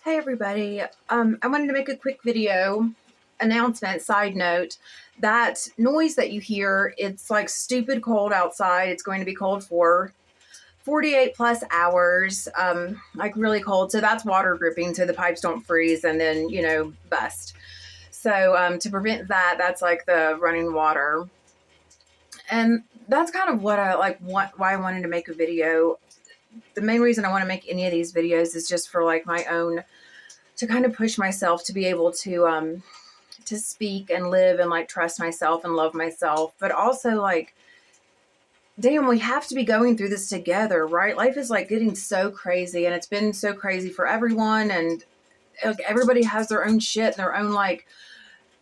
Hey everybody, I wanted to make a quick video announcement, side note. That noise that you hear, it's like stupid cold outside. It's going to be cold for 48 plus hours, like really cold. So that's water dripping so the pipes don't freeze and then, bust. So to prevent that, that's like the running water. And that's kind of what I like, why I wanted to make a video. The main reason I want to make any of these videos is just for like my own, to kind of push myself to be able to speak and live and like trust myself and love myself, but also like, damn, we have to be going through this together, right? Life is like getting so crazy, and it's been so crazy for everyone, and like everybody has their own shit, their own like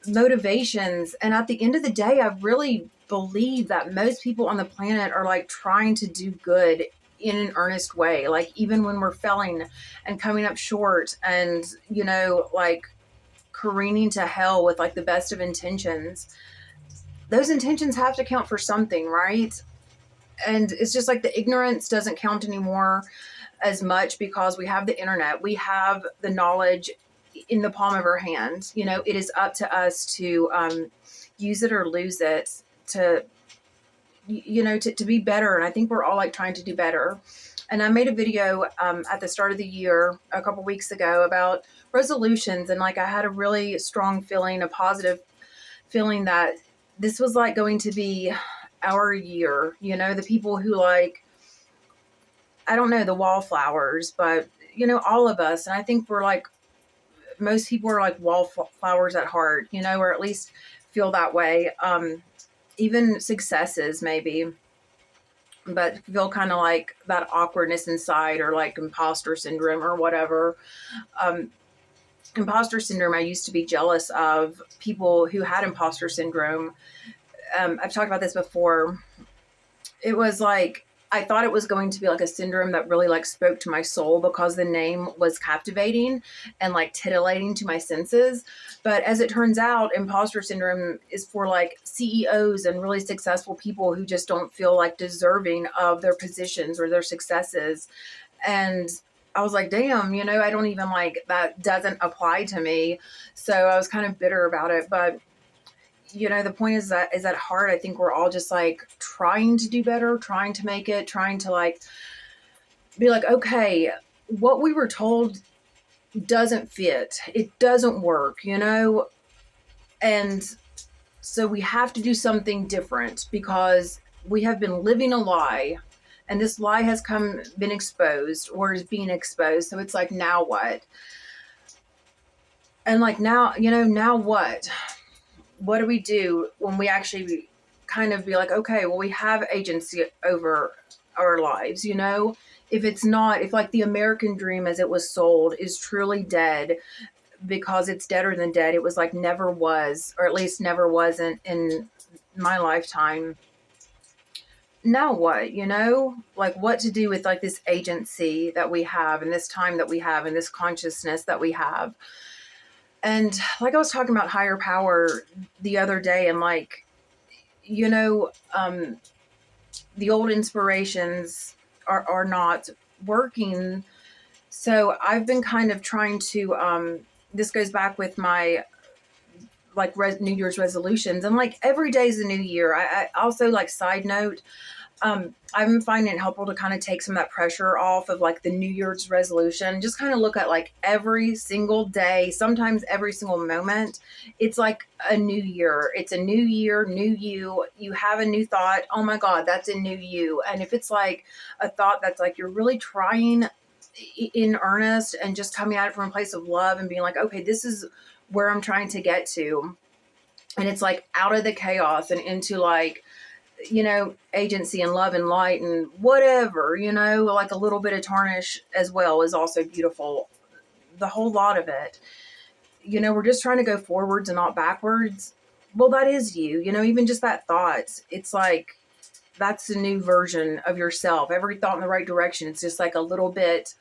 motivations, and at the end of the day, I really believe that most people on the planet are like trying to do good in an earnest way, like even when we're failing and coming up short and like careening to hell with like the best of intentions. Those intentions have to count for something, right? And it's just like the ignorance doesn't count anymore as much because we have the internet, we have the knowledge in the palm of our hand. It is up to us to use it or lose it, to to be better. And I think we're all like trying to do better. And I made a video at the start of the year a couple weeks ago about resolutions, and like I had a really strong feeling, a positive feeling that this was like going to be our year. The people who like, I don't know, the wallflowers, but all of us. And I think we're like, most people are like wallflowers at heart, or at least feel that way. Even successes maybe, but feel kind of like that awkwardness inside, or like imposter syndrome or whatever. Imposter syndrome, I used to be jealous of people who had imposter syndrome. I've talked about this before. It was like, I thought it was going to be like a syndrome that really like spoke to my soul because the name was captivating and like titillating to my senses. But as it turns out, imposter syndrome is for like CEOs and really successful people who just don't feel like deserving of their positions or their successes. And I was like, damn, I don't even like, that doesn't apply to me. So I was kind of bitter about it. But the point is that at heart, I think we're all just like trying to do better, trying to make it, trying to like be like, okay, what we were told doesn't fit. It doesn't work, And so we have to do something different because we have been living a lie, and this lie has been exposed or is being exposed. So it's like, now what? And like, now, now what? What do we do when we actually kind of be like, okay, well, we have agency over our lives, if like the American dream as it was sold is truly dead, because it's deader than dead. It was like never was, or at least never wasn't in my lifetime. Now what, like what to do with like this agency that we have, and this time that we have, and this consciousness that we have. And like I was talking about higher power the other day, and like, the old inspirations are not working. So I've been kind of trying to, this goes back with my like New Year's resolutions, and like every day is a new year. I also, like, side note, I'm finding it helpful to kind of take some of that pressure off of like the New Year's resolution. Just kind of look at like every single day, sometimes every single moment. It's like a new year. It's a new year, new you. You have a new thought. Oh my God, that's a new you. And if it's like a thought that's like you're really trying in earnest and just coming at it from a place of love and being like, okay, this is where I'm trying to get to. And it's like out of the chaos and into like, agency and love and light and whatever, like a little bit of tarnish as well is also beautiful. The whole lot of it, we're just trying to go forwards and not backwards. Well, that is you, even just that thought. It's like, that's a new version of yourself. Every thought in the right direction. It's just like a little bit,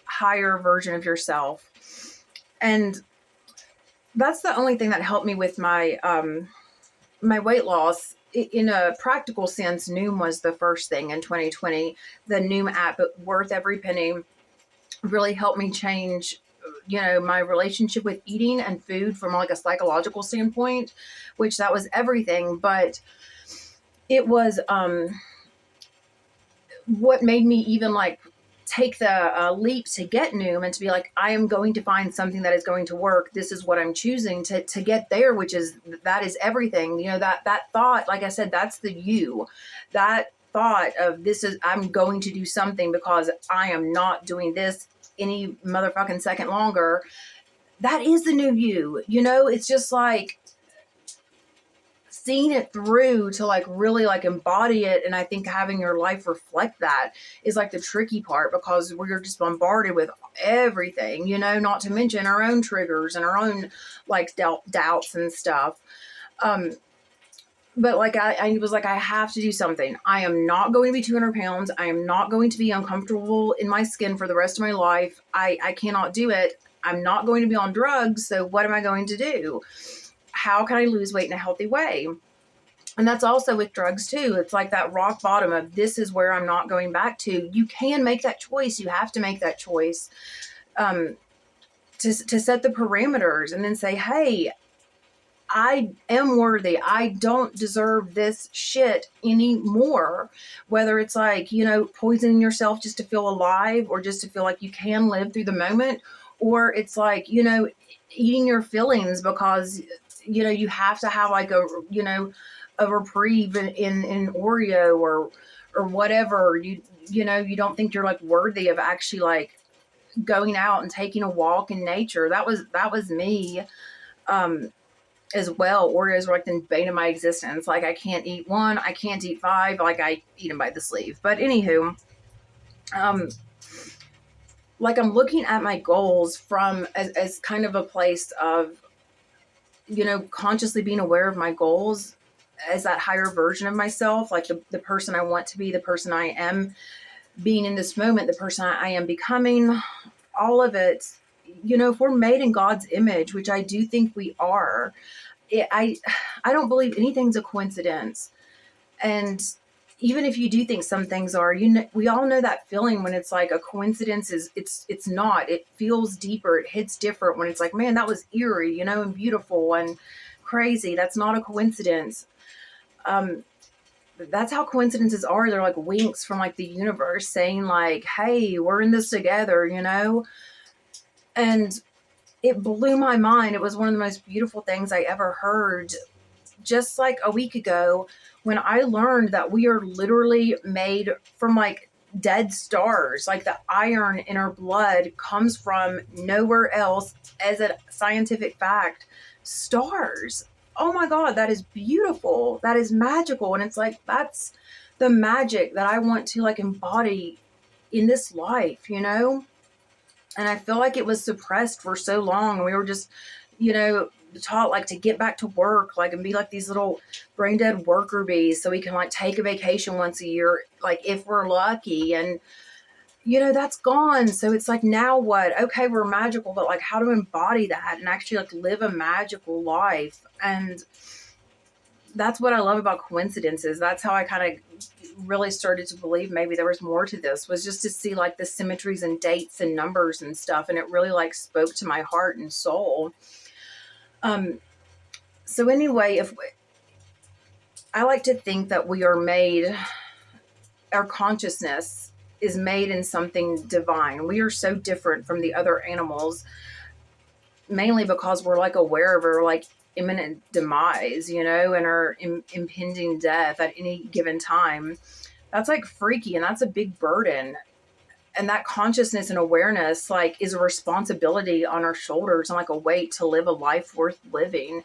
higher version of yourself. And that's the only thing that helped me with my, my weight loss. In a practical sense, Noom was the first thing in 2020. The Noom app, worth every penny. really helped me change, my relationship with eating and food from like a psychological standpoint, which that was everything. But it was what made me even like take the leap to get Noom and to be like, I am going to find something that is going to work. This is what I'm choosing to get there, which is, that is everything. That thought, like I said, that's the you. That thought of, this is, I'm going to do something because I am not doing this any motherfucking second longer. That is the new you. It's just like seeing it through to like really like embody it. And I think having your life reflect that is like the tricky part, because we're just bombarded with everything, not to mention our own triggers and our own like doubts and stuff. But like I was like, I have to do something. I am not going to be 200 pounds. I am not going to be uncomfortable in my skin for the rest of my life. I cannot do it. I'm not going to be on drugs. So what am I going to do? How can I lose weight in a healthy way? And that's also with drugs too. It's like that rock bottom of, this is where I'm not going back to. You can make that choice. You have to make that choice to set the parameters and then say, hey, I am worthy. I don't deserve this shit anymore. Whether it's like, poisoning yourself just to feel alive or just to feel like you can live through the moment, or it's like, eating your feelings because, you have to have like a reprieve in Oreo or whatever. You don't think you're like worthy of actually like going out and taking a walk in nature. That was me. As well. Oreos were like the bane of my existence. Like I can't eat one, I can't eat five, like I eat them by the sleeve. But anywho, like I'm looking at my goals from as kind of a place of, consciously being aware of my goals as that higher version of myself, like the person I want to be, the person I am being in this moment, the person I am becoming, all of it. If we're made in God's image, which I do think we are, I don't believe anything's a coincidence. And even if you do think some things are, we all know that feeling when it's like a coincidence is, it's not. It feels deeper. It hits different when it's like, man, that was eerie, and beautiful and crazy. That's not a coincidence. That's how coincidences are. They're like winks from like the universe saying like, hey, we're in this together, And it blew my mind. It was one of the most beautiful things I ever heard just like a week ago when I learned that we are literally made from like dead stars. Like the iron in our blood comes from nowhere else, as a scientific fact, stars. Oh my God, that is beautiful. That is magical. And it's like, that's the magic that I want to like embody in this life, And I feel like it was suppressed for so long. We were just, taught like to get back to work, like, and be like these little brain dead worker bees so we can like take a vacation once a year, like if we're lucky. And, that's gone. So it's like, now what? Okay, we're magical, but like how to embody that and actually like live a magical life. And that's what I love about coincidences. That's how I kind of really started to believe maybe there was more to this, was just to see like the symmetries and dates and numbers and stuff. And it really like spoke to my heart and soul. So anyway, I like to think that we are made, our consciousness is made in something divine. We are so different from the other animals, mainly because we're like aware of our like imminent demise, and our impending death at any given time. That's like freaky, and that's a big burden. And that consciousness and awareness like is a responsibility on our shoulders and like a weight to live a life worth living,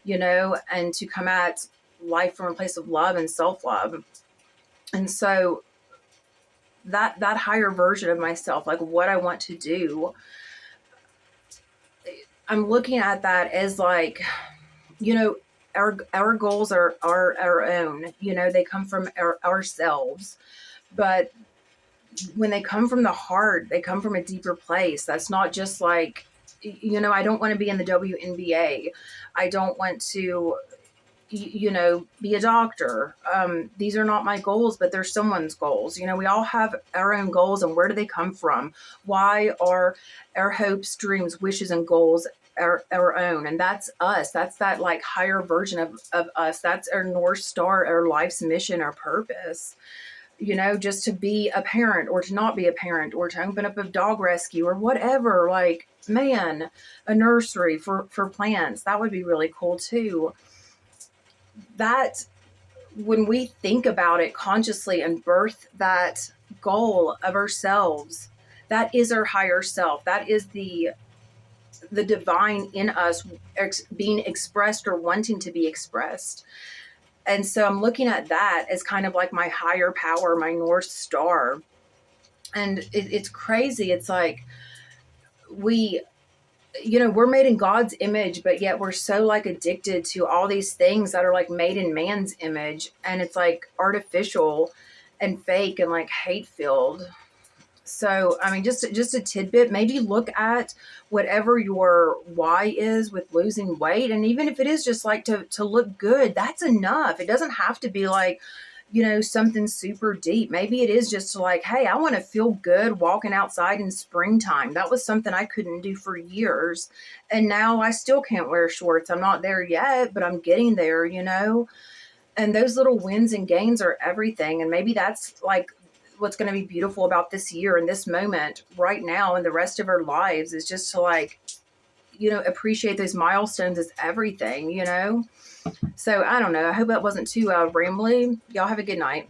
and to come at life from a place of love and self-love. And so that higher version of myself, like what I want to do, I'm looking at that as like, our goals are our own, they come from ourselves, but when they come from the heart, they come from a deeper place. That's not just like, I don't want to be in the WNBA. I don't want to, be a doctor. These are not my goals, but they're someone's goals. We all have our own goals, and where do they come from? Why are our hopes, dreams, wishes, and goals our own? And that's us. That's that like higher version of us. That's our North Star, our life's mission, our purpose. Just to be a parent or to not be a parent or to open up a dog rescue or whatever. Like, man, a nursery for plants. That would be really cool too. That when we think about it consciously and birth that goal of ourselves, that is our higher self. That is the divine in us being expressed or wanting to be expressed. And so I'm looking at that as kind of like my higher power, my North Star. And it's crazy. It's like we're made in God's image, but yet we're so like addicted to all these things that are like made in man's image. And it's like artificial and fake and like hate filled. So, I mean, just a tidbit, maybe look at whatever your why is with losing weight. And even if it is just like to look good, that's enough. It doesn't have to be like, something super deep. Maybe it is just like, hey, I want to feel good walking outside in springtime. That was something I couldn't do for years. And now I still can't wear shorts. I'm not there yet, but I'm getting there, And those little wins and gains are everything. And maybe that's like what's going to be beautiful about this year and this moment right now and the rest of our lives is just to like, appreciate those milestones as everything. So I don't know. I hope that wasn't too rambly. Y'all have a good night.